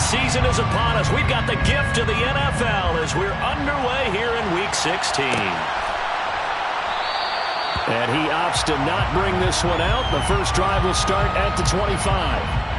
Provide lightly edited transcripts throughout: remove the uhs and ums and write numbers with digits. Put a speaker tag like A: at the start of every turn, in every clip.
A: season is upon us. We've got the gift of the NFL as we're underway here in Week 16. And he opts to not bring this one out. The first drive will start at the 25.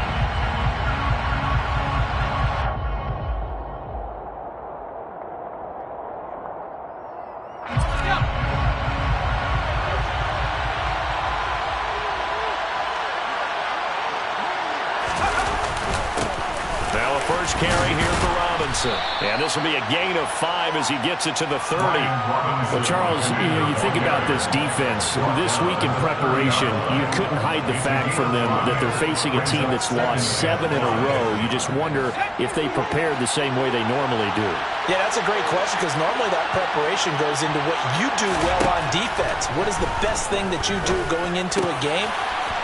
A: First carry here for Robinson. And this will be a gain of 5 as he gets it to the 30.
B: Well, Charles, you think about this defense. This week in preparation, you couldn't hide the fact from them that they're facing a team that's lost 7 in a row. You just wonder if they prepared the same way they normally do.
C: Yeah, that's a great question because normally that preparation goes into what you do well on defense. What is the best thing that you do going into a game?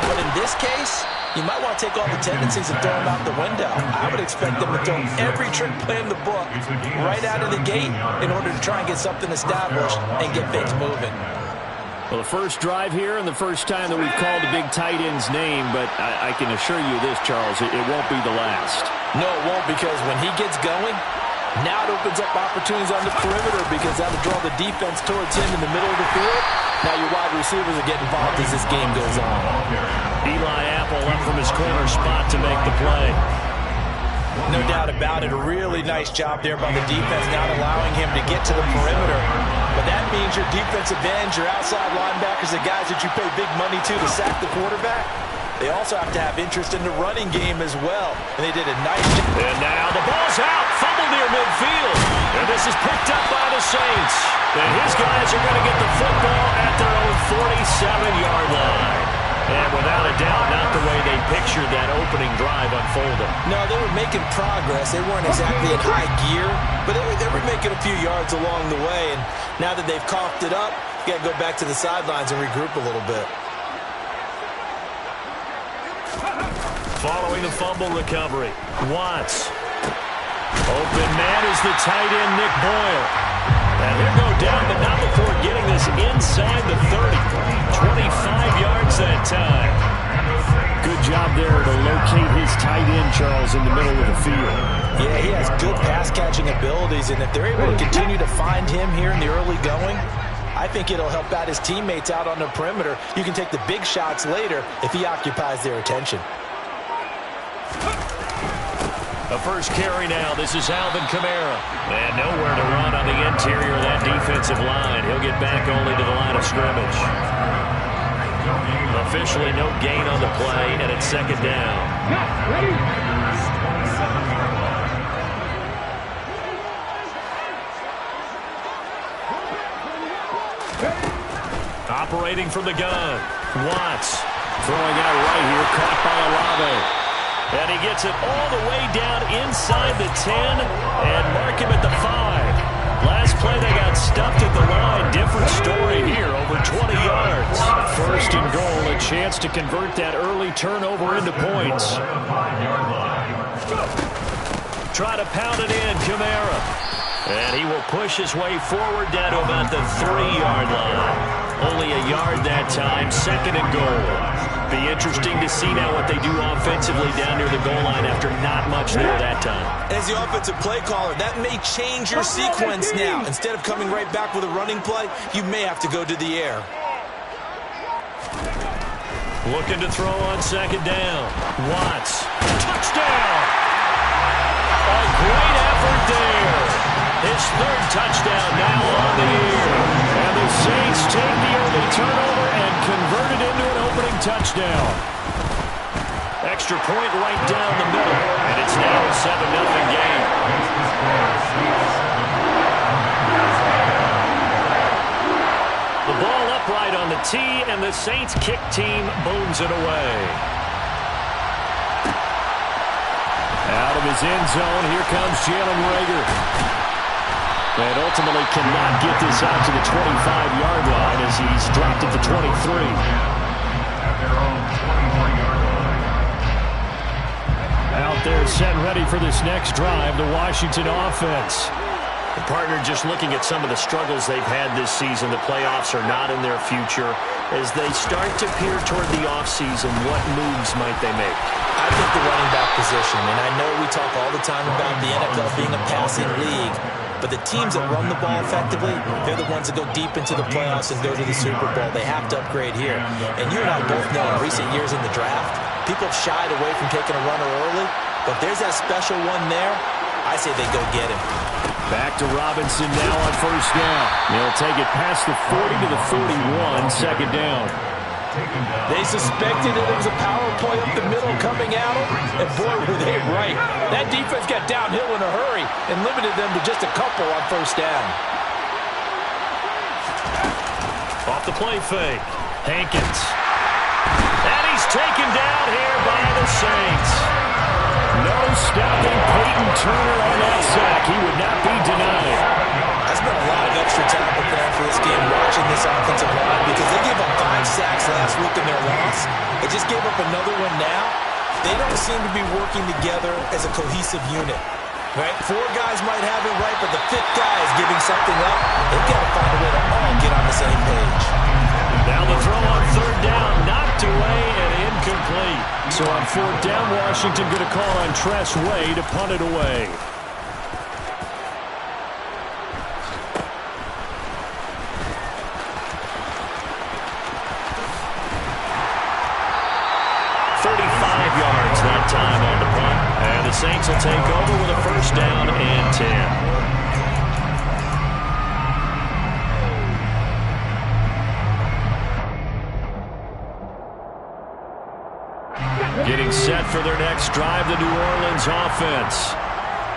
C: But in this case, you might want to take all the tendencies and throw them out the window. I would expect them to throw every trick play in the book right out of the gate in order to try and get something established and get things moving.
B: Well, the first drive here and the first time that we've called a big tight end's name, but I can assure you this, Charles, it won't be the last.
C: No, it won't, because when he gets going, now it opens up opportunities on the perimeter because that'll draw the defense towards him in the middle of the field. Now your wide receivers are getting involved as this game goes on.
A: Eli Apple up from his corner spot to make the play.
C: No doubt about it. A really nice job there by the defense, not allowing him to get to the perimeter. But that means your defensive ends, your outside linebackers, the guys that you pay big money to sack the quarterback, they also have to have interest in the running game as well. And they did a nice job.
A: And now the ball's out. Fumble near midfield. And this is picked up by the Saints. And his guys are going to get the football at their own 47-yard line. And without a doubt, not the way they pictured that opening drive unfolding.
C: No, they were making progress. They weren't exactly in high gear, but they were making a few yards along the way. And now that they've coughed it up, you got to go back to the sidelines and regroup a little bit.
A: Following the fumble recovery, Watts. Open man is the tight end, Nick Boyle. And he'll go down, but not before getting this inside the 30. 25 yards that time.
B: Good job there to locate his tight end, Charles, in the middle of the field.
C: Yeah, he has good pass-catching abilities, and if they're able to continue to find him here in the early going, I think it'll help out his teammates out on the perimeter. You can take the big shots later if he occupies their attention.
A: The first carry now. This is Alvin Kamara. And nowhere to run on the interior of that defensive line. He'll get back only to the line of scrimmage. Officially no gain on the play, and it's second down. Operating from the gun. Watts throwing out right here. Caught by Olave. And he gets it all the way down inside the 10 and mark him at the 5. Last play they got stuffed at the line. Different story here, over 20 yards.
B: First and goal, a chance to convert that early turnover into points.
A: Try to pound it in, Kamara. And he will push his way forward down to about the 3-yard line. Only a yard that time, second and goal. Be interesting to see now what they do offensively down near the goal line after not much there that time.
C: As the offensive play caller, that may change your sequence now. Instead of coming right back with a running play, you may have to go to the air.
A: Looking to throw on second down. Watts. Touchdown! A great effort there. His third touchdown now on the year. And the Saints take the early turnover and convert it into an opening touchdown. Extra point right down the middle. And it's now a 7-0 game. The ball upright on the tee, and the Saints kick team booms it away.
B: Out of his end zone, here comes Jalen Reagor. And ultimately cannot get this out to the 25-yard line as he's dropped at the 23. Out there set ready for this next drive, the Washington offense. Partner, just looking at some of the struggles they've had this season, the playoffs are not in their future. As they start to peer toward the offseason, what moves might they make?
C: I think the running back position, and I know we talk all the time about the NFL being a passing league, but the teams that run the ball effectively, they're the ones that go deep into the playoffs and go to the Super Bowl. They have to upgrade here. And you and I both know in recent years in the draft, people have shied away from taking a runner early, but there's that special one there. I say they go get him.
B: Back to Robinson now on first down. He'll take it past the 40 to the 41, second down.
C: They suspected that it was a power play up the middle coming at them, and boy, were they right. That defense got downhill in a hurry and limited them to just a couple on first down.
A: Off the play fake. Hankins. And he's taken down here by the Saints.
B: No stopping Peyton Turner on that sack. He would not be denied.
C: That's been a lot of extra time preparing for this game, watching this offensive line, because they gave up 5 sacks last week in their loss. They just gave up another one now. They don't seem to be working together as a cohesive unit. Right? 4 guys might have it right, but the 5th guy is giving something up. They've got to find a way to all get on the same page.
A: Now the throw on third down, knocked away and incomplete.
B: So on fourth down, Washington going to call on Tress Way to punt it away.
A: Yards that time on the punt. And the Saints will take over with a first down and 10. Getting set for their next drive, the New Orleans offense.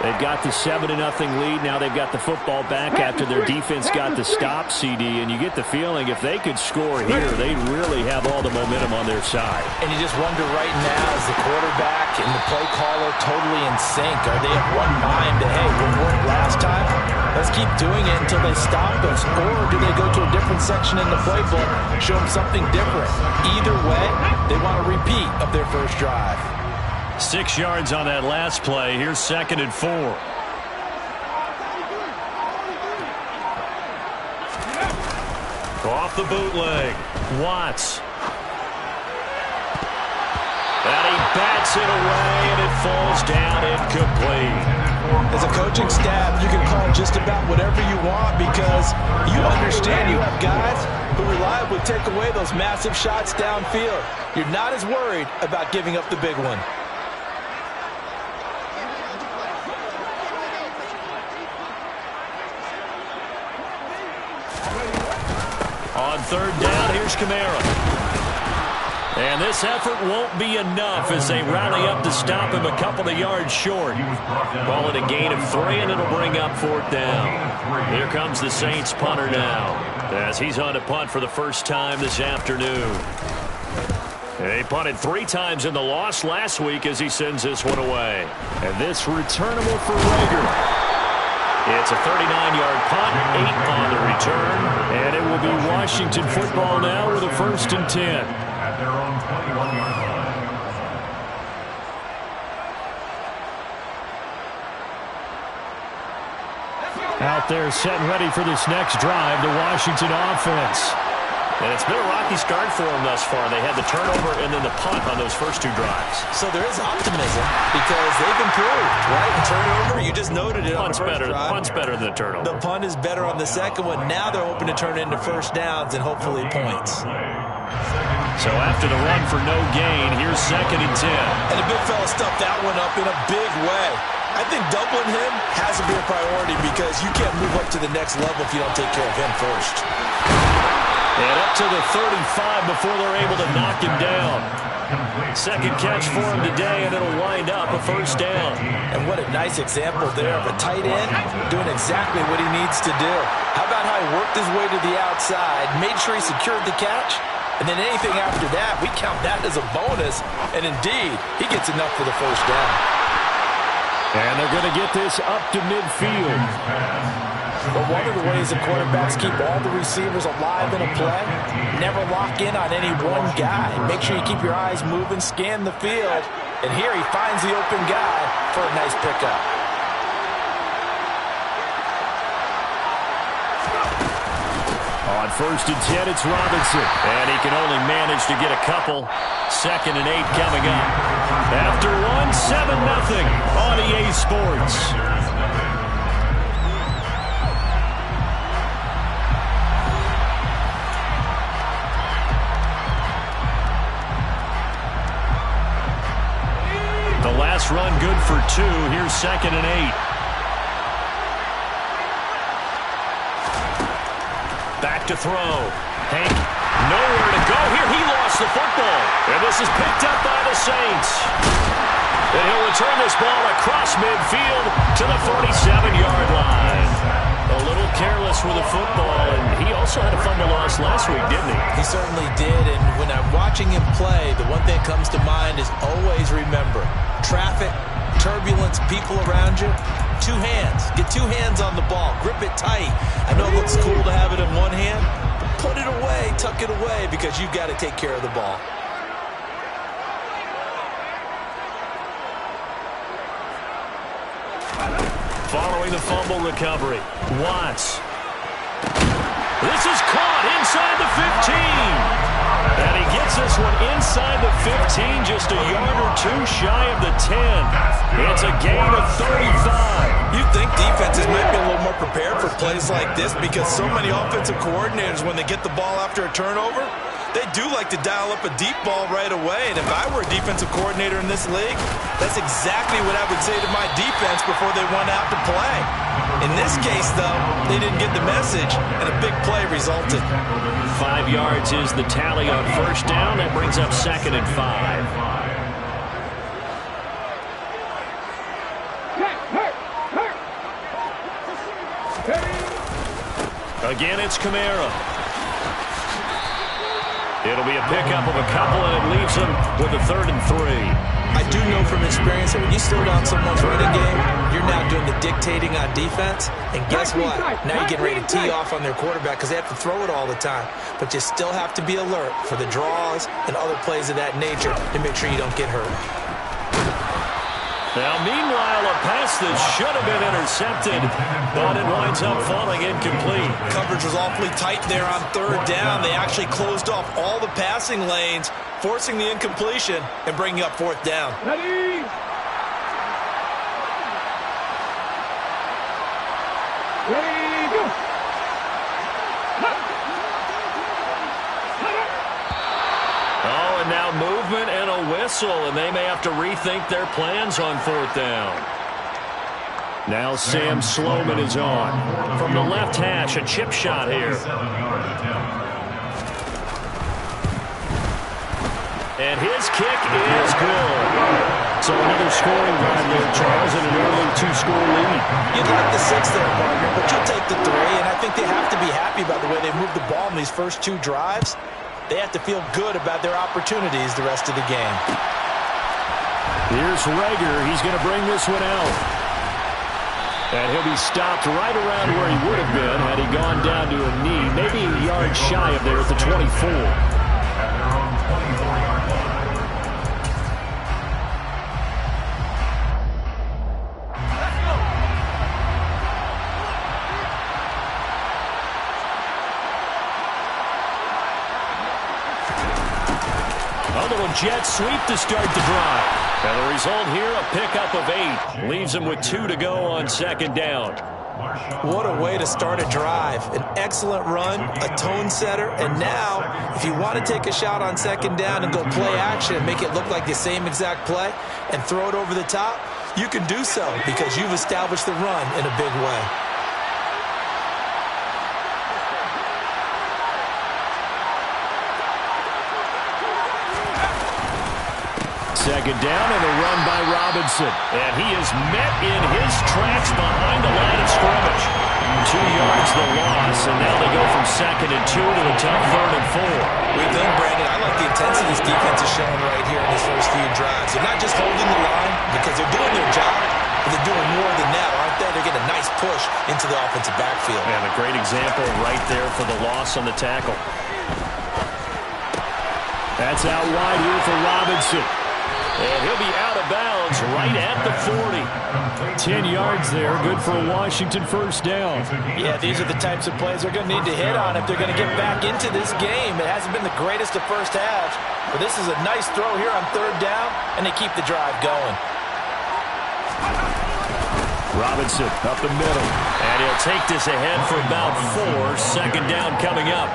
B: They've got the 7-0 lead. Now they've got the football back after their defense got the stop, CD. And you get the feeling if they could score here, they'd really have all the momentum on their side.
C: And you just wonder right now, is the quarterback and the play caller totally in sync? Are they at one mind to, hey, what worked last time? Let's keep doing it until they stop us. Or do they go to a different section in the playbook, show them something different? Either way, they want a repeat of their first drive.
A: 6 yards on that last play. Here's 2nd and 4. Off the bootleg. Watts. And he bats it away, and it falls down incomplete.
C: As a coaching staff, you can call just about whatever you want because you understand you have guys who reliably take away those massive shots downfield. You're not as worried about giving up the big one.
A: On third down, here's Kamara. And this effort won't be enough as they rally up to stop him a couple of yards short. Call it a gain of 3, and it'll bring up fourth down. Here comes the Saints punter now as he's on to punt for the first time this afternoon. He punted 3 times in the loss last week as he sends this one away.
B: And this returnable for Rager.
A: It's a 39-yard punt, 8 on the return.
B: And it will be Washington football now with a 1st and 10. Out there set and ready for this next drive, the Washington offense.
A: And it's been a rocky start for them thus far. They had the turnover and then the punt on those first 2 drives.
C: So there is optimism because they've improved, right? The turnover, you just noted it on the first drive.
A: Punt's better than the turnover.
C: The punt is better on the second one. Now they're hoping to turn it into first downs and hopefully points.
A: So after the run for no gain, here's 2nd and 10.
C: And the big fella stuffed that one up in a big way. I think doubling him has to be a priority because you can't move up to the next level if you don't take care of him first.
A: And up to the 35 before they're able to knock him down. Second catch for him today, and it'll wind up a first down.
C: And what a nice example there of a tight end doing exactly what he needs to do. How about how he worked his way to the outside, made sure he secured the catch, and then anything after that, we count that as a bonus. And indeed, he gets enough for the first down.
B: And they're going to get this up to midfield.
C: But one of the ways the quarterbacks keep all the receivers alive in a play, never lock in on any one guy. Make sure you keep your eyes moving, scan the field. And here he finds the open guy for a nice pickup.
B: On 1st and 10, it's Robinson. And he can only manage to get a couple. 2nd and 8 coming up. After one, 7-0 on EA Sports. The last run good for 2. Here's 2nd and 8. Back to throw. Hank, nowhere to go here. He lost the football. And this is picked up by the Saints. And he'll return this ball across midfield to the 47-yard line. A little careless with the football, and he also had a fumble loss last week, didn't he?
C: He certainly did, and when I'm watching him play, the one thing that comes to mind is always remember, traffic, turbulence, people around you, 2 hands. Get 2 hands on the ball. Grip it tight. I know it looks cool to have it in one hand, but put it away, tuck it away, because you've got to take care of the ball.
B: Following the fumble recovery, Watts. This is caught inside the 15. And he gets this one inside the 15, just a yard or 2 shy of the 10. It's a gain of 35.
C: You'd think defenses might be a little more prepared for plays like this because so many offensive coordinators, when they get the ball after a turnover, they do like to dial up a deep ball right away. And if I were a defensive coordinator in this league, that's exactly what I would say to my defense before they went out to play. In this case, though, they didn't get the message, and a big play resulted.
B: 5 yards is the tally on 1st down. That brings up 2nd and 5. Again, it's Kamara. It'll be a pickup of a couple, and it leaves them with a 3rd and 3.
C: I do know from experience that when you slow down someone's running game, you're now doing the dictating on defense. And guess what? Now you're getting ready to tee off on their quarterback because they have to throw it all the time. But you still have to be alert for the draws and other plays of that nature to make sure you don't get hurt.
B: Now, meanwhile, a pass that should have been intercepted, but it winds up falling incomplete.
C: Coverage was awfully tight there on 3rd down. They actually closed off all the passing lanes, forcing the incompletion and bringing up 4th down.
D: Ready? Ready, go!
B: Oh, and now movement and a whistle, and they may have to rethink their plans on 4th down. Now Sam Sloman is on. From the left hash, a chip shot here. And his kick is good. So another scoring drive there, Charles, and an early 2-score lead.
C: You'd like the 6 there, partner, but you'll take the 3, and I think they have to be happy about the way they moved the ball in these first 2 drives. They have to feel good about their opportunities the rest of the game.
B: Here's Rager. He's going to bring this one out. And he'll be stopped right around where he would have been had he gone down to a knee, maybe a yard shy of there at the 24. A little jet sweep to start the drive. And the result here, a pickup of 8. Leaves them with 2 to go on 2nd down.
C: What a way to start a drive. An excellent run, a tone setter, and now, if you want to take a shot on 2nd down and go play action and make it look like the same exact play and throw it over the top, you can do so because you've established the run in a big way.
B: Second down and a run by Robinson. And he is met in his tracks behind the line of scrimmage. 2 yards the loss, and now they go from 2nd and 2 to a tough 3rd and 4.
C: We think, Brandon, I like the intensity this defense is showing right here in these first few drives. They're not just holding the line because they're doing their job, but they're doing more than that, aren't they? They're getting a nice push into the offensive backfield.
B: And a great example right there for the loss on the tackle. That's out wide here for Robinson. And he'll be out of bounds right at the 40. 10 yards there, good for a Washington first down.
C: Yeah, these are the types of plays they're going to need to hit on if they're going to get back into this game. It hasn't been the greatest of first halves, but this is a nice throw here on third down, and they keep the drive going.
B: Robinson up the middle.
A: And he'll take this ahead for about 4. Second down coming up.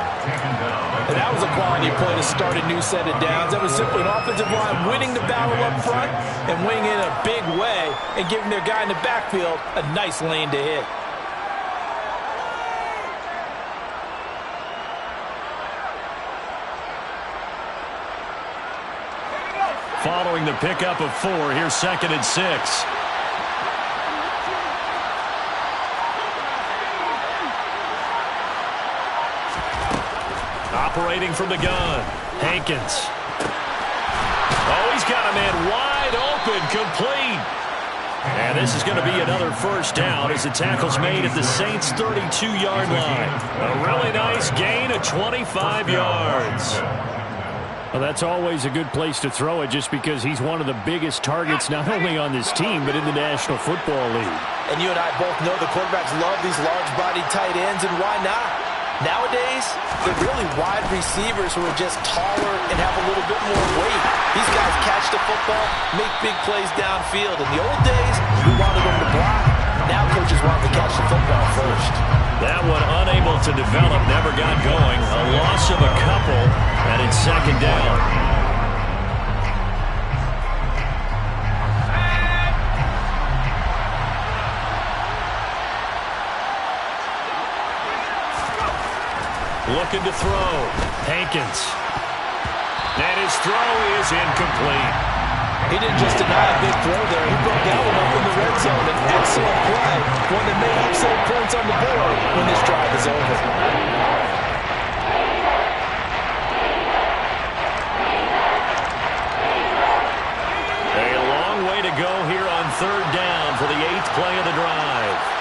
C: And that was a quality play to start a new set of downs. That was simply an offensive line winning the battle up front and winning it in a big way and giving their guy in the backfield a nice lane to hit.
A: Following the pickup of 4, here's 2nd and 6. Operating from the gun, Hankins. Oh, he's got a man wide open, complete. And this is going to be another first down as the tackle's made at the Saints' 32-yard line. A really nice gain of 25 yards.
B: Well, that's always a good place to throw it just because he's one of the biggest targets not only on this team but in the National Football League.
C: And you and I both know the quarterbacks love these large-bodied tight ends, and why not? Nowadays, they're really wide receivers who are just taller and have a little bit more weight. These guys catch the football, make big plays downfield. In the old days, we wanted them to block. Now coaches want them to catch the football first.
A: That one unable to develop, never got going. A loss of a couple, and it's second down. Looking to throw. Hankins. And his throw is incomplete.
C: He didn't just deny a big throw there. He broke that one up in the red zone. An excellent play. One that may help save points on the board when this drive is over.
A: A long way to go here on third down for the 8th play of the drive.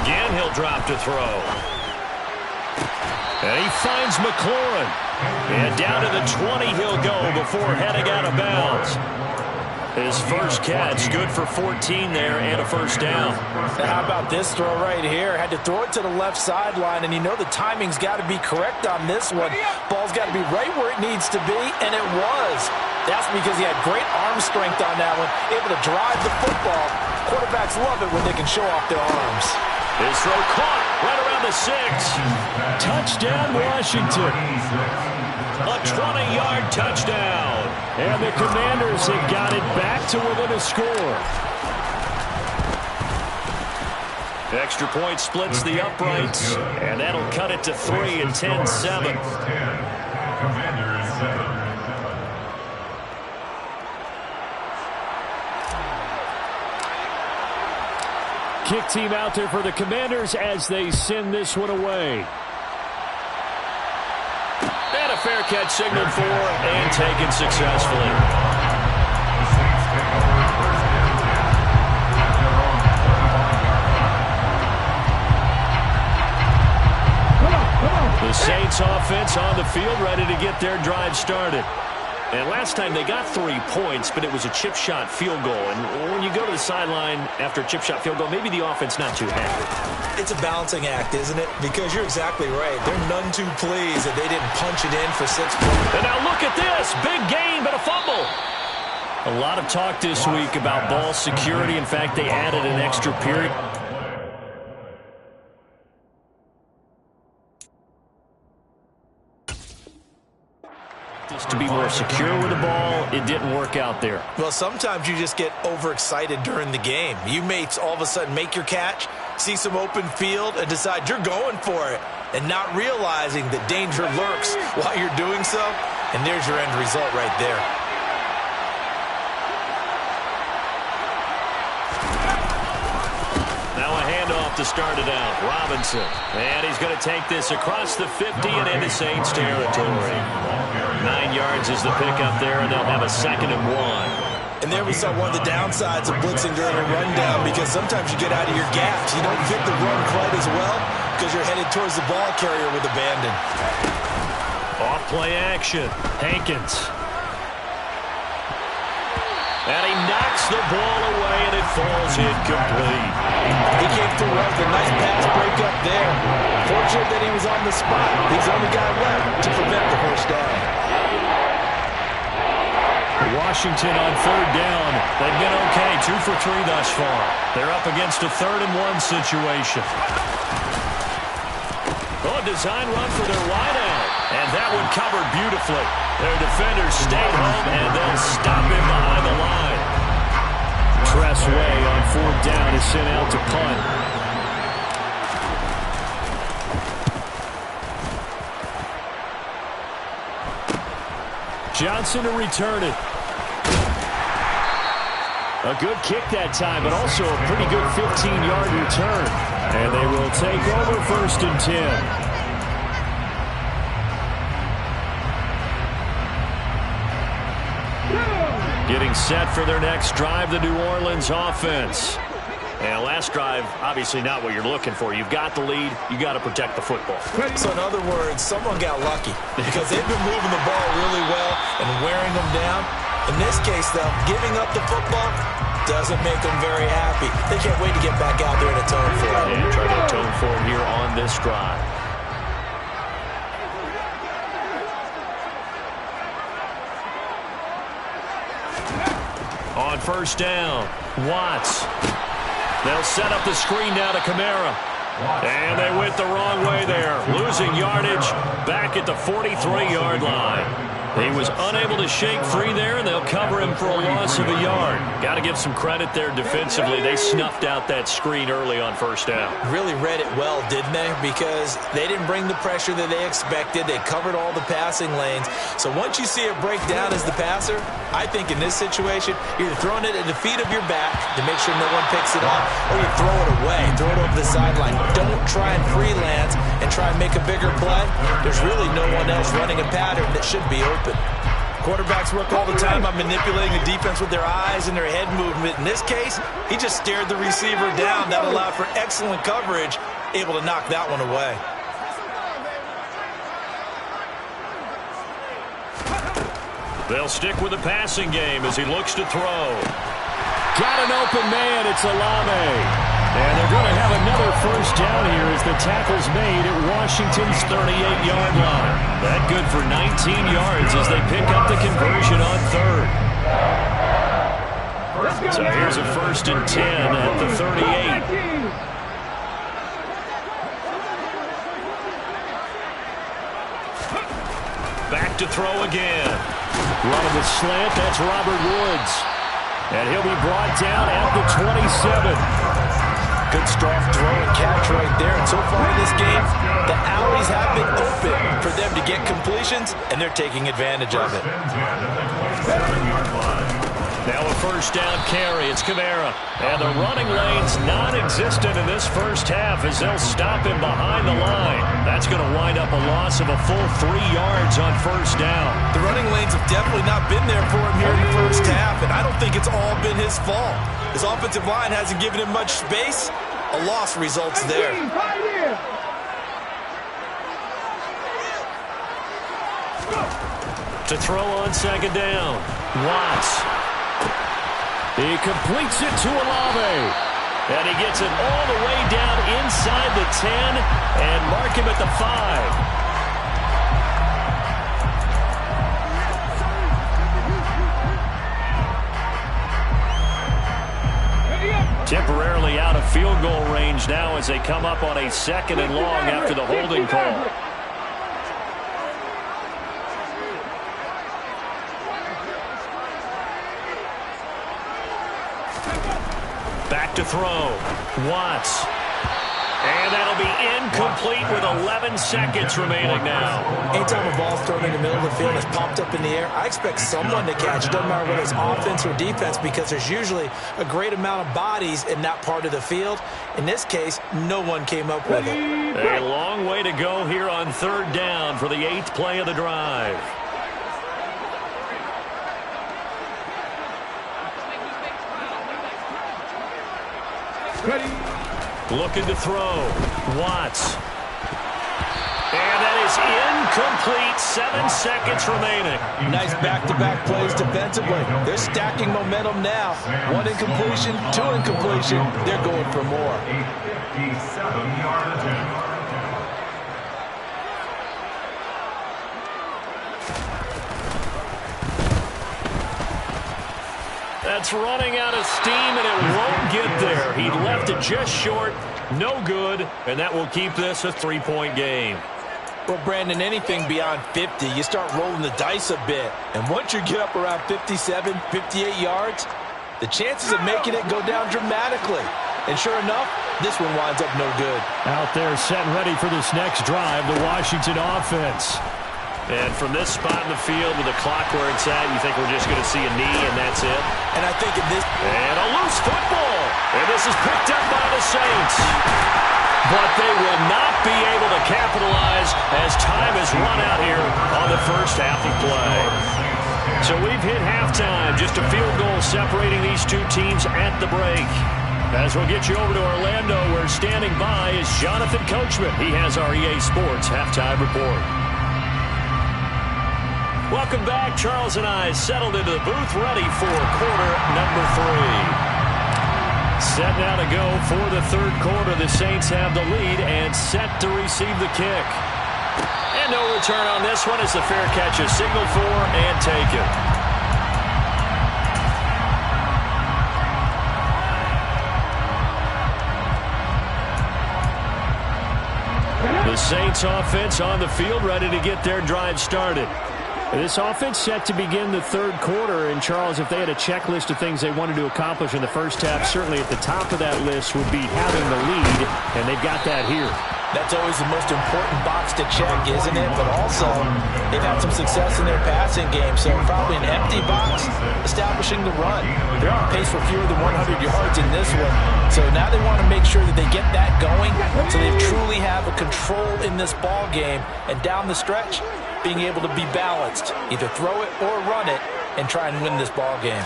A: Again, he'll drop to throw. And he finds McLaurin. And down to the 20 he'll go before heading out of bounds. His first catch, good for 14 there and a first down.
C: Now how about this throw right here? Had to throw it to the left sideline, and you know the timing's got to be correct on this one. Ball's got to be right where it needs to be, and it was. That's because he had great arm strength on that one, able to drive the football. Quarterbacks love it when they can show off their arms.
A: His throw caught right around the 6.
B: Touchdown, Washington.
A: A 20-yard touchdown.
B: And the Commanders have got it back to within a score.
A: Extra point splits the uprights, and that'll cut it to 3 and 10-7.
B: Kick team out there for the Commanders as they send this one away.
A: And a fair catch signaled for and taken successfully. The Saints offense on the field ready to get their drive started. And last time they got 3 points, but it was a chip shot field goal. And when you go to the sideline after a chip shot field goal, maybe the offense not too happy.
C: It's a balancing act, isn't it? Because you're exactly right. They're none too pleased that they didn't punch it in for 6 points.
A: And now look at this. Big gain, but a fumble. A lot of talk this week about ball security. In fact, they added an extra period. To be more secure with the ball, it didn't work out there.
C: Well, sometimes you just get overexcited during the game. You may all of a sudden make your catch, see some open field, and decide you're going for it, and not realizing that danger lurks while you're doing so, and there's your end result right there.
A: Now a handoff to start it out. Robinson. And he's going to take this across the 50 and into Saints territory. 9 yards is the pickup there, and they'll have a 2nd and 1.
C: And there we saw one of the downsides of blitzing during a rundown, because sometimes you get out of your gaps. You don't fit the run quite as well because you're headed towards the ball carrier with abandon.
A: Off play action. Hankins. And he knocks the ball away, and it falls incomplete.
C: He came through well with a nice pass breakup there. Fortunate that he was on the spot. He's the only guy left to prevent the first down.
A: Washington on third down. They've been okay, 2 for 3 thus far. They're up against a 3rd-and-1 situation. Oh, design run for their wideout. And that one covered beautifully. Their defenders stayed home, and they'll stop him behind the line.
B: Tressway on 4th down is sent out to punt. Johnson to return it. A good kick that time, but also a pretty good 15-yard return. And they will take over 1st and 10. Getting set for their next drive, the New Orleans offense. And last drive, obviously not what you're looking for. You've got the lead. You got to protect the football.
C: So in other words, someone got lucky because they've been moving the ball really well and wearing them down. In this case, though, giving up the football doesn't make them very happy. They can't wait to get back out there and atone for it.
A: And try to atone for it here on this drive. On 1st down, Watts. They'll set up the screen now to Kamara. And they went the wrong way there. Losing yardage back at the 43-yard line. He was unable to shake free there, and they'll cover him for a loss of a yard. Got to give some credit there defensively. They snuffed out that screen early on 1st down.
C: Really read it well, didn't they? Because they didn't bring the pressure that they expected. They covered all the passing lanes. So once you see it break down as the passer, I think in this situation, you're throwing it at the feet of your back to make sure no one picks it up, or you throw it away, throw it over the sideline. Don't try and freelance and try and make a bigger play. There's really no one else running a pattern that should be open. Quarterbacks work all the time on manipulating the defense with their eyes and their head movement. In this case, he just stared the receiver down. That allowed for excellent coverage, able to knock that one away.
A: They'll stick with the passing game as he looks to throw.
B: Got an open man. It's Olave. And they're going to have another 1st down here as the tackle's made at Washington's 38-yard line.
A: That good for 19 yards as they pick up the conversion on 3rd. So here's a 1st and 10 at the 38. Back to throw again.
B: Running the slant, that's Robert Woods. And he'll be brought down at the 27.
C: Good strong throw and catch right there. And so far in this game, the alleys have been open for them to get completions, and they're taking advantage of it.
A: Now a 1st down carry. It's Kamara. And the running lane's non-existent in this 1st half as they'll stop him behind the line. That's going to wind up a loss of a full 3 yards on 1st down.
C: The running lanes have definitely not been there for him here in the 1st half, and I don't think it's all been his fault. His offensive line hasn't given him much space. A loss results there.
A: To throw on 2nd down, Watts.
B: He completes it to Olave.
A: And he gets it all the way down inside the 10 and mark him at the 5. Temporarily out of field goal range now as they come up on a 2nd and long after the holding call. Back to throw. Watts. And that'll be incomplete with 11 seconds remaining now.
C: Anytime a ball's thrown in the middle of the field and it's popped up in the air, I expect someone to catch it. Doesn't matter whether it's offense or defense, because there's usually a great amount of bodies in that part of the field. In this case, no one came up with it.
A: A long way to go here on 3rd down for the 8th play of the drive.
D: Ready.
A: Looking to throw. Watts. And that is incomplete. 7 seconds remaining.
C: Nice back-to-back plays defensively. They're stacking momentum now. 1 incompletion, 2 incompletion. They're going for more.
D: 57-yard attempt.
A: That's running out of steam, and it won't get there. He left it just short. No good, and that will keep this a 3-point game.
C: Well, Brandon, anything beyond 50, you start rolling the dice a bit. And once you get up around 57, 58 yards, the chances of making it go down dramatically. And sure enough, this one winds up no good.
B: Out there set and ready for this next drive, the Washington offense.
A: And from this spot in the field with the clock where it's at, you think we're just going to see a knee and that's it?
C: And I think in this...
A: And a loose football. And this is picked up by the Saints. But they will not be able to capitalize as time has run out here on the first half of play. So we've hit halftime. Just a field goal separating these two teams at the break. As we'll get you over to Orlando, where standing by is Jonathan Coachman. He has our EA Sports halftime report. Welcome back. Charles and I settled into the booth, ready for quarter number 3. Set now to go for the third quarter. The Saints have the lead and set to receive the kick. And no return on this one as the fair catch is signaled for and taken. The Saints offense on the field, ready to get their drive started. This offense set to begin the third quarter. And, Charles, if they had a checklist of things they wanted to accomplish in the first half, certainly at the top of that list would be having the lead, and they've got that here.
C: That's always the most important box to check, isn't it? But also, they've had some success in their passing game, so probably an empty box establishing the run. They're on pace for fewer than 100 yards in this one, so now they want to make sure that they get that going so they truly have a control in this ball game, and down the stretch, being able to be balanced, either throw it or run it, and try and win this ball game.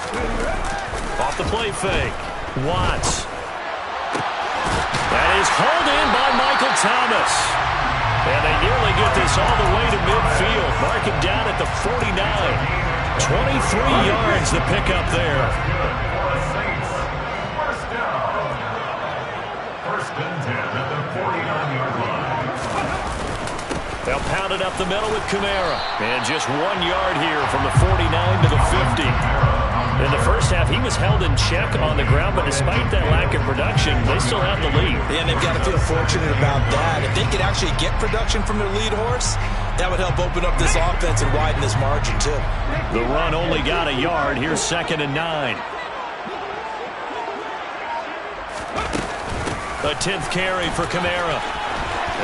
A: Off the play fake, Watts. That is hauled in by Michael Thomas. And they nearly get this all the way to midfield. Mark him down at the 49. 23 yards the pickup there.
D: First and 10 at the 49-yard line.
A: They'll pound it up the middle with Kamara. And just 1 yard here from the 49 to the 50. In the first half, he was held in check on the ground, but despite that lack of production, they still have the lead.
C: Yeah, and they've got to feel fortunate about that. If they could actually get production from their lead horse, that would help open up this offense and widen this margin, too.
A: The run only got a yard. Here's 2nd and 9. A 10th carry for Kamara.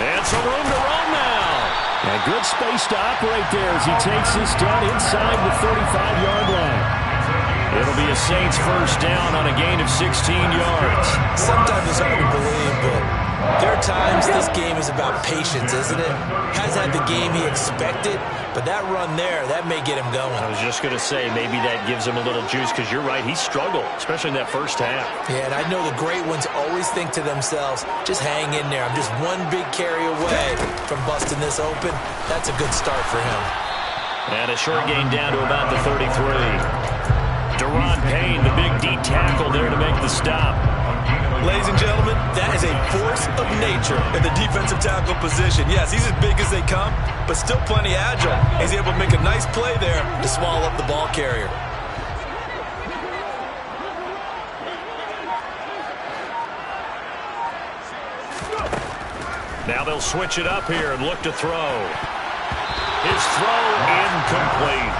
A: And some room to run now.
B: And good space to operate there as he takes this down inside the 35-yard line.
A: It'll be a Saints first down on a gain of 16 yards.
C: Sometimes it's hard to believe, but there are times this game is about patience, isn't it? Hasn't had the game he expected, but that run there, that may get him going.
A: I was just going to say, maybe that gives him a little juice, because you're right, he struggled, especially in that first half.
C: Yeah, and I know the great ones always think to themselves, just hang in there. I'm just one big carry away from busting this open. That's a good start for him.
A: And a short gain down to about the 33. Deron Payne, the big D tackle there to make the stop.
C: Ladies and gentlemen, that is a force of nature in the defensive tackle position. Yes, he's as big as they come, but still plenty agile. He's able to make a nice play there to swallow up the ball carrier.
A: Now they'll switch it up here and look to throw. His throw incomplete.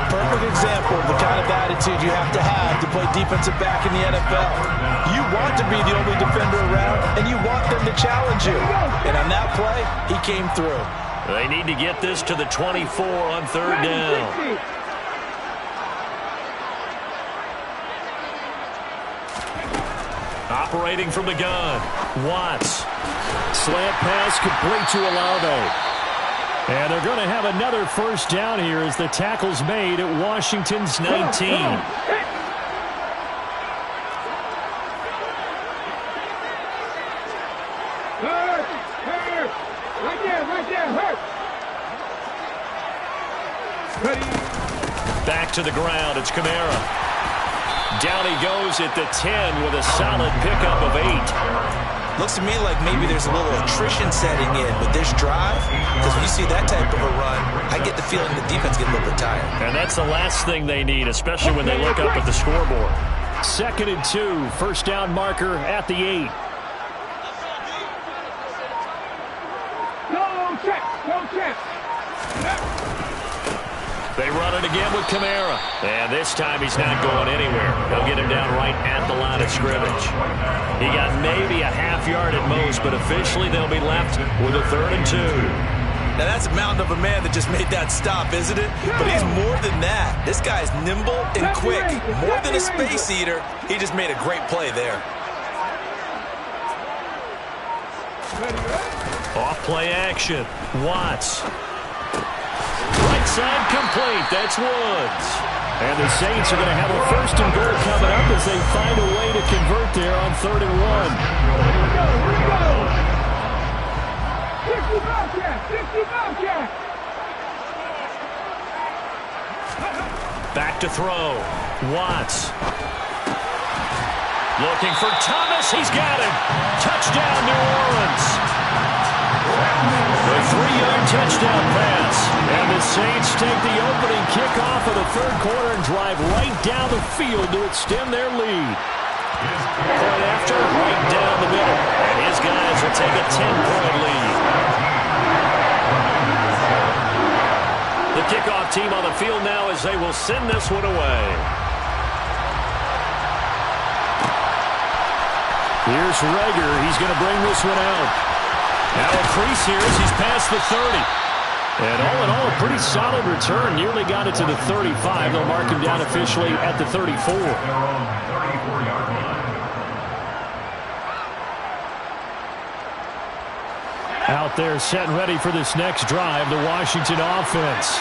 C: Perfect example of the kind of attitude you have to play defensive back in the NFL. You want to be the only defender around, and you want them to challenge you. And on that play, he came through.
A: They need to get this to the 24 on 3rd down. Operating from the gun, Watts.
B: Slant pass complete to Olave. And they're going to have another first down here as the tackle's made at Washington's 19.
D: Right there, hurt.
A: Back to the ground. It's Kamara. Down he goes at the 10 with a solid pickup of 8.
C: Looks to me like maybe there's a little attrition setting in with this drive, because when you see that type of a run, I get the feeling the defense gets a little bit tired.
A: And that's the last thing they need, especially when they look up at the scoreboard. 2nd and 2, first down marker at the 8. They run it again with Kamara. And this time he's not going anywhere. They'll get him down right at the line of scrimmage. He got maybe a half yard at most, but officially they'll be left with a 3rd and 2.
C: Now that's a mountain of a man that just made that stop, isn't it? But he's more than that. This guy's nimble and quick. More than a space eater. He just made a great play there.
A: Off play action. Watts. Right side complete. That's Woods.
B: And the Saints are going to have a 1st and goal coming up as they find a way to convert there on 3rd and 1.
A: Back to throw. Watts. Looking for Thomas. He's got him. Touchdown, New Orleans. The 3-yard touchdown pass. And the Saints take the opening kickoff of the 3rd quarter and drive right down the field to extend their lead. Point after, right down the middle. And his guys will take a 10-point lead. The kickoff team on the field now as they will send this one away.
B: Here's Rager. He's going to bring this one out.
A: Now a crease here as he's past the 30.
B: And all in all, a pretty solid return. Nearly got it to the 35. They'll mark him down officially at the 34. Out there set and ready for this next drive, the Washington offense.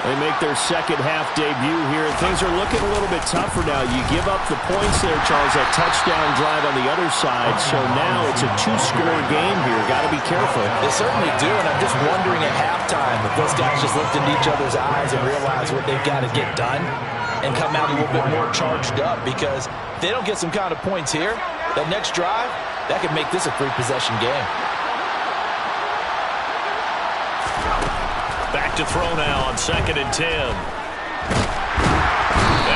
B: They make their second half debut here. Things are looking a little bit tougher now. You give up the points there, Charles, that touchdown drive on the other side. So now it's a 2-score game here. Got to be careful.
C: They certainly do, and I'm just wondering at halftime if those guys just looked into each other's eyes and realize what they've got to get done and come out a little bit more charged up, because if they don't get some kind of points here, that next drive, that could make this a 3-possession game.
A: Back to throw now on 2nd and 10. And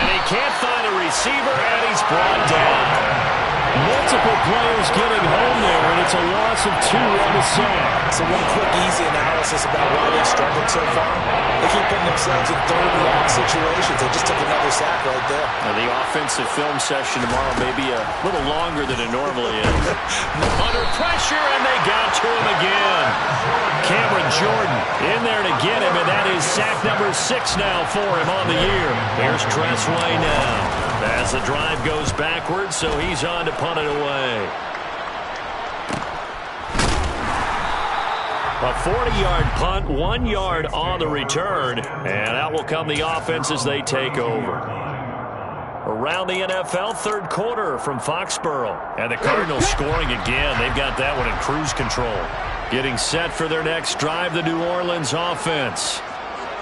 A: he can't find a receiver, and he's brought down.
B: Multiple players getting home there, and it's a loss of 2 on the sack.
C: So one quick, easy analysis about why they've struggled so far. They keep putting themselves in 3rd and long situations. They just took another sack right there.
B: Now, the offensive film session tomorrow may be a little longer than it normally is.
A: Under pressure, and they got to him again. Cameron Jordan in there to get him, and that is sack number 6 now for him on the year. Here's Tressway now. As the drive goes backwards, so he's on to punt it away. A 40-yard punt, 1 yard on the return, and out will come the offense as they take over. Around the NFL, 3rd quarter from Foxborough. And the Cardinals scoring again. They've got that one in cruise control. Getting set for their next drive, the New Orleans offense.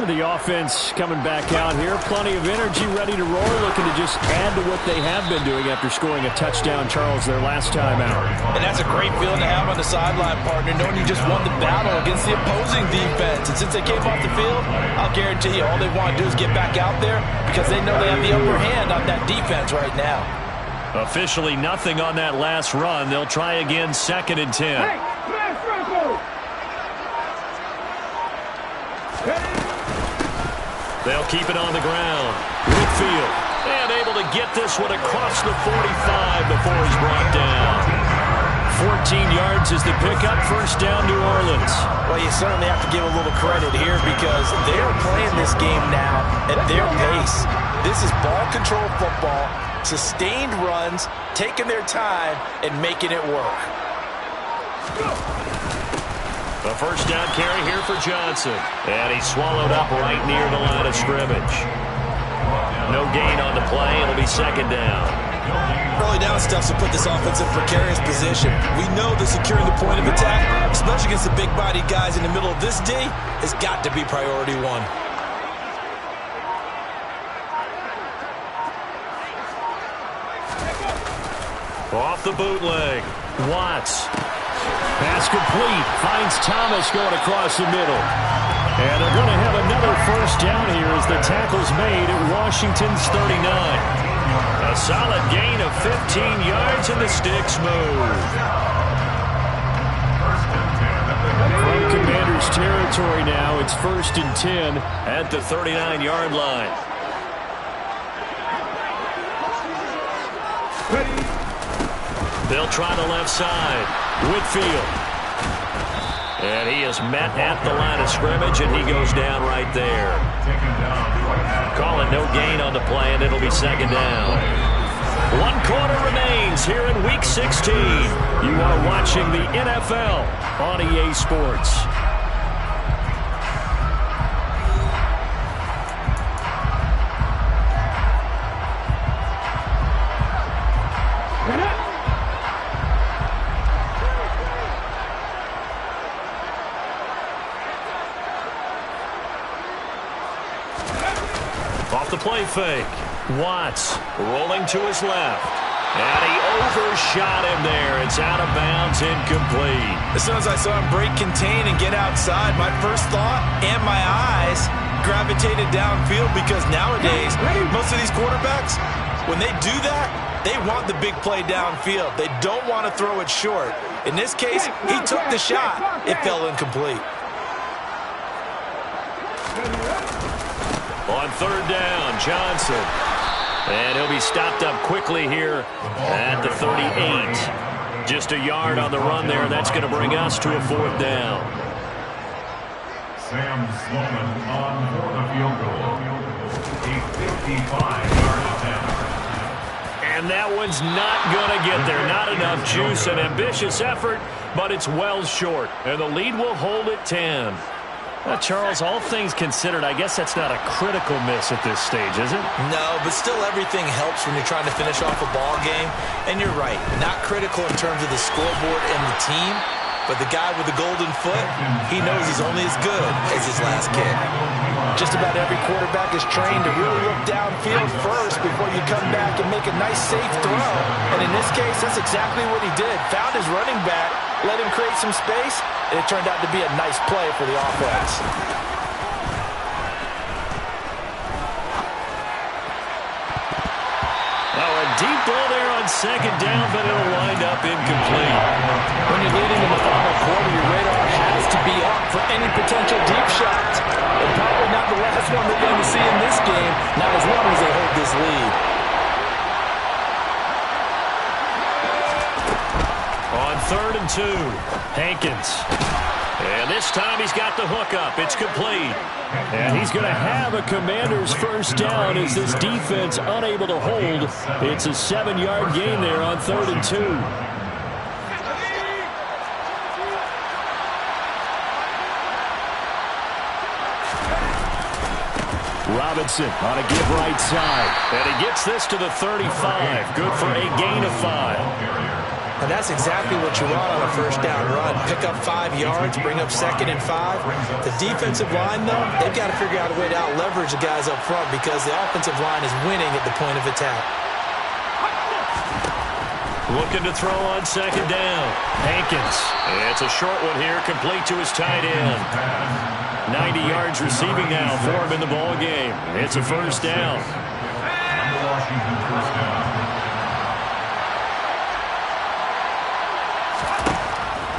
B: The offense coming back out here. Plenty of energy, ready to roll, looking to just add to what they have been doing after scoring a touchdown, Charles, their last time out.
C: And that's a great feeling to have on the sideline, partner, knowing you just won the battle against the opposing defense. And since they came off the field, I'll guarantee you all they want to do is get back out there, because they know they have the upper hand on that defense right now.
A: Officially nothing on that last run. They'll try again, 2nd and 10. They'll keep it on the ground. Whitfield, and able to get this one across the 45 before he's brought down. 14 yards is the pickup. 1st down, New Orleans.
C: Well, you certainly have to give a little credit here, because they're playing this game now at their pace. This is ball control football, sustained runs, taking their time, and making it work.
A: A 1st down carry here for Johnson. And he's swallowed up right near the line of scrimmage. No gain on the play. It'll be 2nd down.
C: Early down stuff to put this offense in a precarious position. We know that securing the point of attack, especially against the big-bodied guys in the middle of this D, has got to be priority 1.
A: Off the bootleg. Watts.
B: Pass complete. Finds Thomas going across the middle. And they're going to have another first down here as the tackle's made at Washington's 39.
A: A solid gain of 15 yards and the sticks move.
B: From Commanders territory now, it's 1st and 10
A: at the 39-yard line. They'll try the left side. Whitfield. And he is met at the line of scrimmage, and he goes down right there. Call it no gain on the play, and it'll be 2nd down. 1 quarter remains here in Week 16. You are watching the NFL on EA Sports. Off the play fake. Watts rolling to his left. And he overshot him there. It's out of bounds, incomplete.
C: As soon as I saw him break contain and get outside, my first thought and my eyes gravitated downfield, because nowadays, most of these quarterbacks, when they do that, they want the big play downfield. They don't want to throw it short. In this case, he took the shot. It fell incomplete.
A: On 3rd down, Johnson. And he'll be stopped up quickly here at the 38. Just a yard on the run there, and that's going to bring us to a 4th down.
D: Sam Sloman on for the field goal. A 55-yard attempt.
A: And that one's not going to get there. Not enough juice. An ambitious effort, but it's well short. And the lead will hold at 10.
B: Well, Charles, all things considered, I guess that's not a critical miss at this stage, is it?
C: No, but still everything helps when you're trying to finish off a ball game. And you're right, not critical in terms of the scoreboard and the team, but the guy with the golden foot, he knows he's only as good as his last kick. Just about every quarterback is trained to really look downfield first before you come back and make a nice, safe throw. And in this case, that's exactly what he did. Found his running back, let him create some space, and it turned out to be a nice play for the offense.
A: Oh, a deep ball there on 2nd down, but it'll wind up incomplete.
C: When you're leading in the final quarter, your radar has to be up for any potential deep shots. And probably not the last one they're going to see in this game, not as long as they hold this lead.
A: On 3rd and 2, Hankins. And this time he's got the hook up. It's complete.
B: And he's going to have a Commander's first down as this defense unable to hold. It's a 7-yard gain there on 3rd and 2. Robinson on a give right side.
A: And he gets this to the 35. Good for a gain of 5.
C: And that's exactly what you want on a first down run. Pick up 5 yards, bring up 2nd and 5. The defensive line, though, they've got to figure out a way to out-leverage the guys up front because the offensive line is winning at the point of attack.
A: Looking to throw on 2nd down. Hankins. It's a short one here, complete to his tight end. 90 yards receiving now for him in the ball game. It's a first down.
D: Washington first down.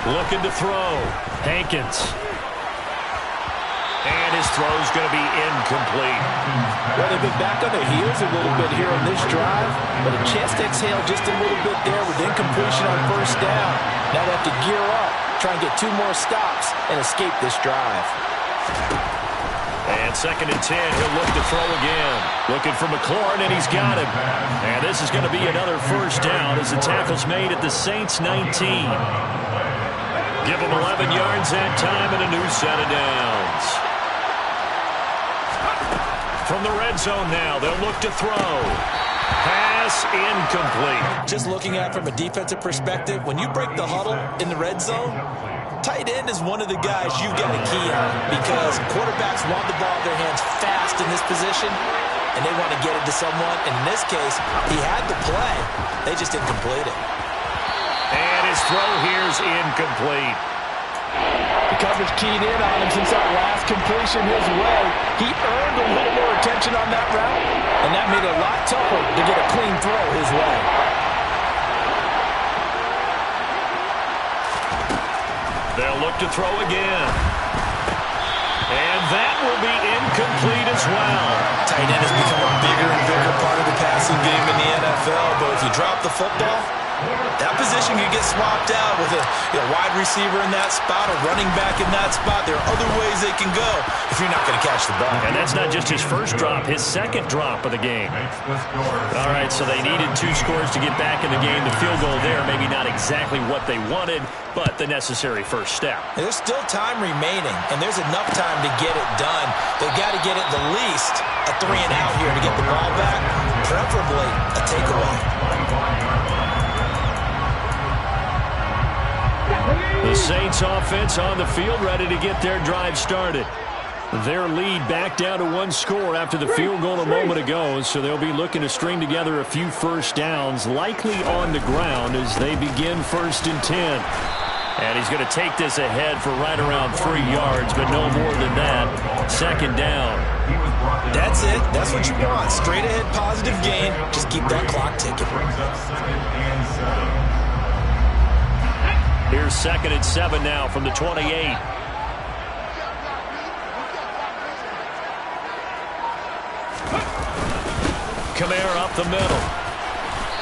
A: Looking to throw. Hankins. And his throw's going to be incomplete.
C: Well, they've been back on their heels a little bit here on this drive, but a chance to exhale just a little bit there with incompletion on first down. Now they have to gear up, try and get 2 more stops, and escape this drive.
A: And 2nd and 10, he'll look to throw again. Looking for McLaurin, and he's got him. And this is going to be another first down as the tackle's made at the Saints' 19. Give him 11 yards that time and a new set of downs. From the red zone now, they'll look to throw. Pass incomplete.
C: Just looking at it from a defensive perspective, when you break the huddle in the red zone, tight end is one of the guys you've got to key on because quarterbacks want the ball in their hands fast in this position, and they want to get it to someone. And in this case, he had the play. They just didn't complete it.
B: his throw here's incomplete.
C: The coverage keyed in on him since that last completion his way. He earned a little more attention on that route, and that made it a lot tougher to get a clean throw his way.
A: They'll look to throw again. And that will be incomplete as well.
C: Tight end has become a bigger and bigger part of the passing game in the NFL, but if you drop the football, that position can get swapped out with a wide receiver in that spot, a running back in that spot. There are other ways they can go if you're not going to catch the ball.
B: And that's not just his first drop, his second drop of the game. All right, so they needed 2 scores to get back in the game. The field goal there, maybe not exactly what they wanted, but the necessary first step.
C: There's still time remaining, and there's enough time to get it done. They've got to get it the least a 3-and-out here to get the ball back, preferably a takeaway.
A: The Saints offense on the field, ready to get their drive started. Their lead back down to 1 score after the field goal a moment ago, so they'll be looking to string together a few first downs, likely on the ground as they begin 1st and 10. And he's going to take this ahead for right around 3 yards, but no more than that. 2nd down.
C: That's it. That's what you want. Straight ahead positive gain. Just keep that clock ticking.
A: Here's 2nd and 7 now from the 28. Kamara up the middle.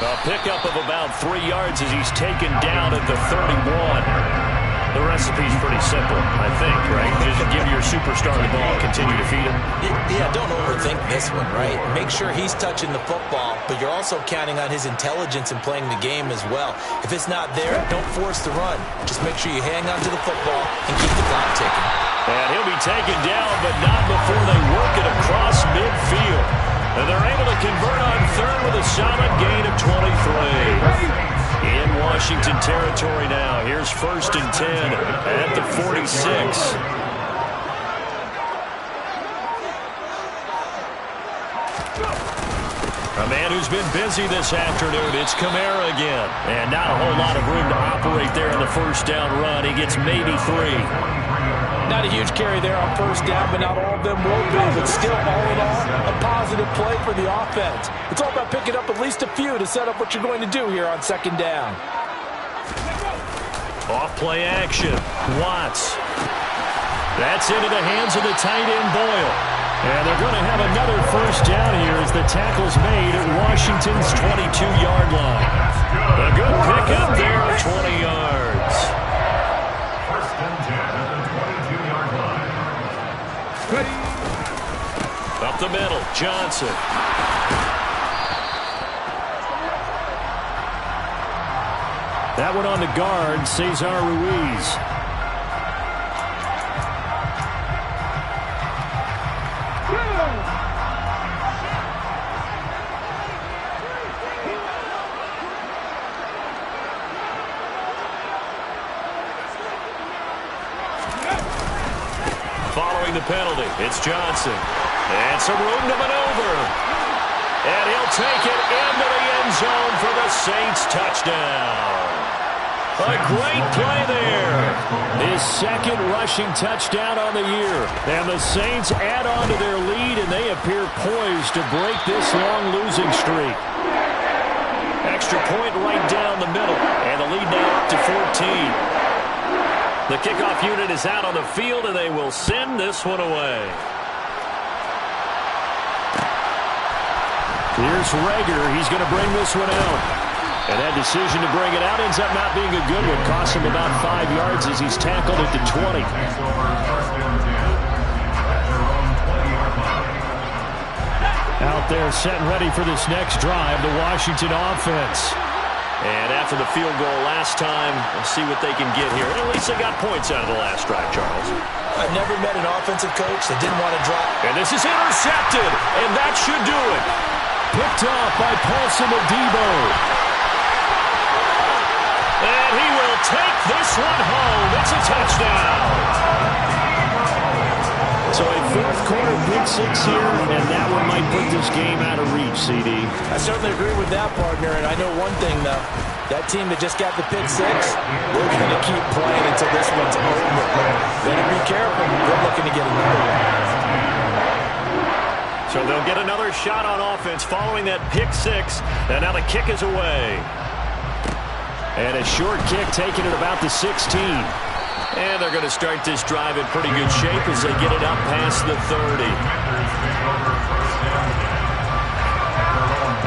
A: A pickup of about 3 yards as he's taken down at the 31. The recipe's pretty simple, I think, right? Just give your superstar the ball, continue to feed him.
C: Yeah, don't overthink this one, right? Make sure he's touching the football, but you're also counting on his intelligence in playing the game as well. If it's not there, don't force the run. Just make sure you hang on to the football and keep the clock ticking.
A: And he'll be taken down, but not before they work it across midfield. And they're able to convert on 3rd with a solid gain of 23. In Washington territory now. Here's 1st and 10 at the 46. A man who's been busy this afternoon. It's Kamara again. And not a whole lot of room to operate there in the 1st down run. He gets maybe 3.
C: Not a huge carry there on 1st down, but not all of them will be. But still, all in all, a positive play for the offense. It's all about picking up at least a few to set up what you're going to do here on 2nd down.
A: Off play action. Watts. That's into the hands of the tight end Boyle. And they're going to have another 1st down here as the tackle's made at Washington's 22-yard line. A good pickup there of 20 yards.
D: 1st and 10 at the 22-yard line.
A: Up the middle, Johnson. That one on the guard, Cesar Ruiz. Following the penalty, it's Johnson. And some room to maneuver. And he'll take it into the end zone for the Saints touchdown. A great play there. His 2nd rushing touchdown on the year. And the Saints add on to their lead, and they appear poised to break this long losing streak. Extra point right down the middle. And the lead now up to 14. The kickoff unit is out on the field, and they will send this one away. Here's Rager. He's going to bring this one out. And that decision to bring it out ends up not being a good one. Costs him about 5 yards as he's tackled at the 20. Out there set and ready for this next drive, the Washington offense. And after the field goal last time, we'll see what they can get here. At least they got points out of the last drive, Charles.
C: I've never met an offensive coach that didn't want to drop.
A: And this is intercepted, and that should do it. Picked off by Paulson Adebo. And he will take this one home. It's a touchdown. So a 4th quarter pick 6 here, and that one might put this game out of reach, CD.
C: I certainly agree with that, partner, and I know one thing, though. That team that just got the pick six, they're going to keep playing until this one's over. Better be careful. They're looking to get another one.
A: So they'll get another shot on offense following that pick six. And now the kick is away.
B: And a short kick taken at about the 16.
A: And they're going to start this drive in pretty good shape as they get it up past the 30.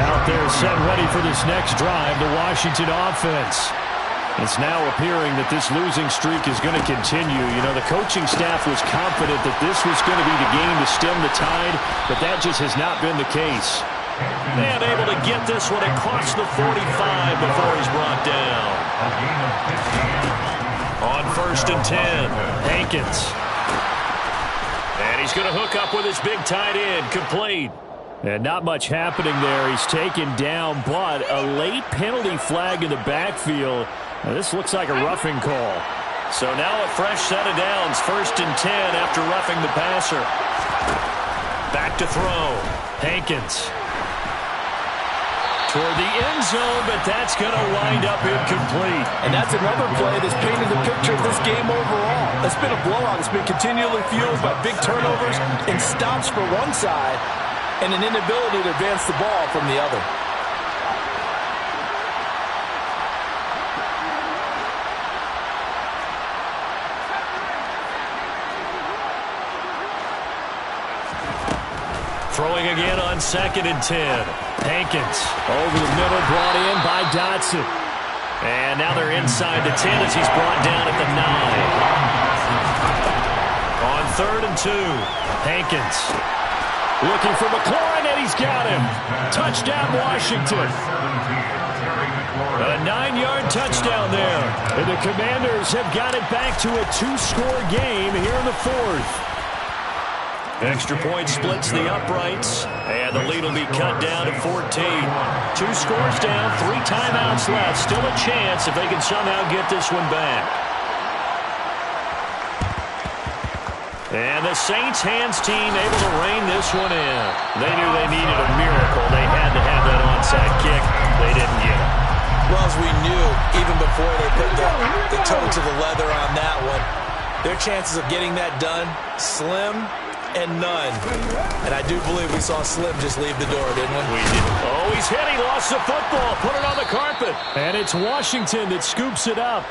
B: Out there set ready for this next drive, the Washington offense. It's now appearing that this losing streak is going to continue. You know, the coaching staff was confident that this was going to be the game to stem the tide, but that just has not been the case.
A: And able to get this one across the 45 before he's brought down. On 1st and 10, Hankins. And he's going to hook up with his big tight end, complete.
B: And not much happening there. He's taken down, but a late penalty flag in the backfield. Now, this looks like a roughing call.
A: So now a fresh set of downs, 1st and 10 after roughing the passer. Back to throw. Hankins. Toward the end zone, but that's going to wind up incomplete.
C: And that's another play that's painted the picture of this game overall. It's been a blowout. It's been continually fueled by big turnovers and stops for one side and an inability to advance the ball from the other.
A: Throwing again on 2nd and 10. Hankins over the middle, brought in by Dotson. And now they're inside the 10 as he's brought down at the 9. On 3rd and 2, Hankins looking for McLaurin, and he's got him. Touchdown, Washington. A 9-yard touchdown there.
B: And the Commanders have got it back to a 2-score game here in the 4th.
A: Extra point splits the uprights, and the lead will be cut down to 14. 2 scores down, 3 timeouts left. Still a chance if they can somehow get this one back. And the Saints hands team able to rein this one in. They knew they needed a miracle. They had to have that onside kick. They didn't get it.
C: Well, as we knew, even before they put the toe to the leather on that one, their chances of getting that done, slim and none. And I do believe we saw Slim just leave the door, didn't we?
A: We did. Oh, he's hit. He lost the football. Put it on the carpet.
B: And it's Washington that scoops it up.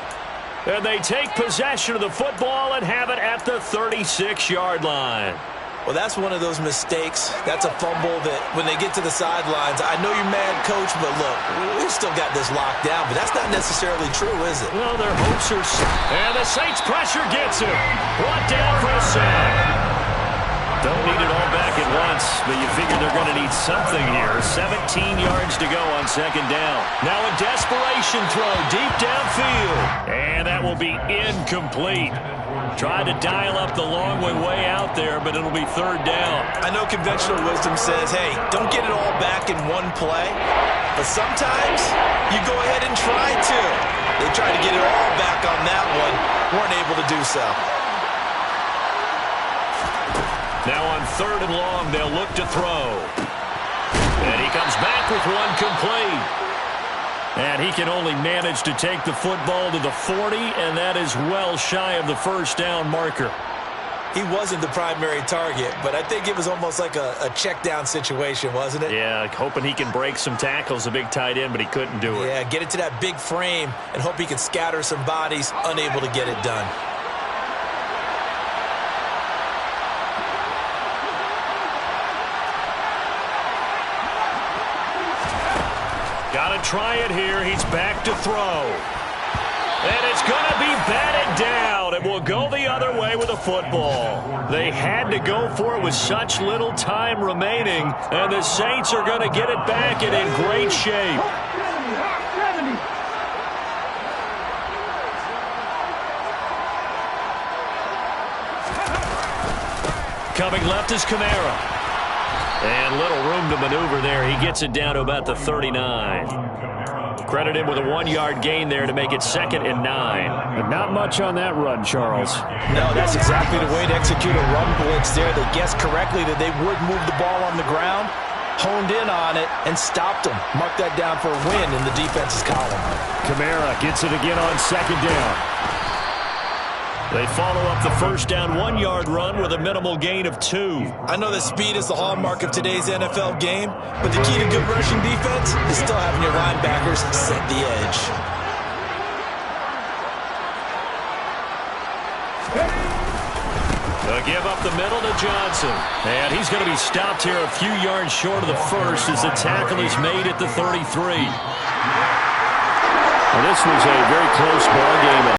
A: And they take possession of the football and have it at the 36-yard line.
C: Well, that's one of those mistakes. That's a fumble that when they get to the sidelines, I know you're mad, Coach, but look, we've still got this locked down. But that's not necessarily true, is it?
A: Well, their hopes are... And the Saints pressure gets him. Brought down for a sack. Don't need it all back at once, but you figure they're going to need something here. 17 yards to go on 2nd down. Now a desperation throw deep downfield. And that will be incomplete. Tried to dial up the long way out there, but it'll be 3rd down.
C: I know conventional wisdom says, hey, don't get it all back in one play. But sometimes you go ahead and try to. They tried to get it all back on that one. Weren't able to do so.
A: Now on 3rd and long, they'll look to throw. And he comes back with one complete. And he can only manage to take the football to the 40, and that is well shy of the 1st down marker.
C: He wasn't the primary target, but I think it was almost like a check down situation, wasn't it?
A: Yeah, hoping he can break some tackles, a big tight end, but he couldn't do it.
C: Yeah, get it to that big frame and hope he can scatter some bodies, unable to get it done.
A: Got to try it here. He's back to throw. And it's going to be batted down. It will go the other way with the football. They had to go for it with such little time remaining, and the Saints are going to get it back and in great shape. Coming left is Kamara. And little room to maneuver there. He gets it down to about the 39. Credit him with a 1-yard gain there to make it 2nd and 9.
B: But not much on that run, Charles.
C: No, that's exactly the way to execute a run blitz there. They guessed correctly that they would move the ball on the ground, honed in on it, and stopped them. Mark that down for a win in the defense's column.
B: Kamara gets it again on second down. They follow up the first down 1-yard run with a minimal gain of 2.
C: I know that speed is the hallmark of today's NFL game, but the key to good rushing defense is still having your linebackers set the edge.
A: They'll give up the middle to Johnson. And he's going to be stopped here a few yards short of the first as the tackle is made at the 33.
B: Well, this was a very close ball game.